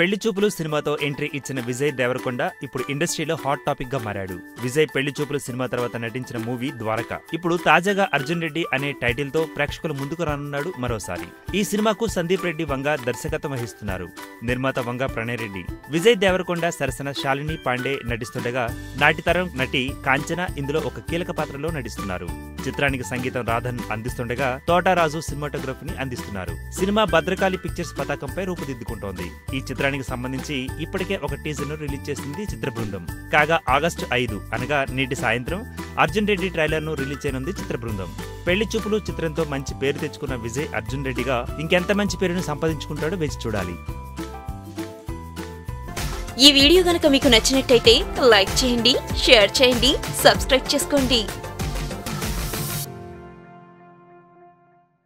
పెళ్లి చూపులు సినిమాతో ఎంట్రీ ఇచ్చిన విజయ్ దేవరకొండ ఇప్పుడు ఇండస్ట్రీలో హాట్ టాపిక్ గా మారాడు. విజయ్ పెళ్లి చూపులు సినిమా తర్వాత నటించిన మూవీ ద్వారక. ఇప్పుడు తాజాగా అర్జున్ రెడ్డి అనే టైటిల్ తో ప్రేక్షకుల ముందుకు రానున్నాడు మరోసారి. ఈ సినిమాకు సందీప్ రెడ్డి వంగ దర్శకత్వం వహిస్తున్నారు. నిర్మాత వంగ ప్రణయ్ రెడ్డి. విజయ్ దేవరకొండ సరసన శాలిని పాండే నటిస్తుండగా నాటితరం నటి కాంచన ఇందులో ఒక కీలక పాత్రలో నటిస్తున్నారు. చిత్రానికి సంగీతం రాధన్ అందిస్తుండగా తోటరాజు సినిమాటోగ్రఫీని అందిస్తున్నారు. సినిమా భద్రకాళి పిక్చర్స్ పతాకంపై రూపుదిద్దుకుంటోంది. ఈ చిత్రానికి సంబంధించి ఇప్పటికే ఒక టీజర్ ను రిలీజ్ చేసింది చిత్ర బృందం. కాగా ఆగస్టు 5 అనగా నేటి సాయంత్రం అర్జున్ రెడ్డి ట్రైలర్ ను రిలీజ్ చేయనుంది చిత్ర బృందం. పెళ్లి చూపులు చిత్రంతో మంచి పేరు తెచ్చుకున్న విజయ్ అర్జున్ రెడ్డిగా ఇంకెంత మంచి పేరును సంపాదించుకుంటాడో వేచి చూడాలి. ఈ వీడియో గనుక మీకు నచ్చినట్టయితే లైక్ చేయండి, షేర్ చేయండి, సబ్స్క్రైబ్ చేసుకోండి.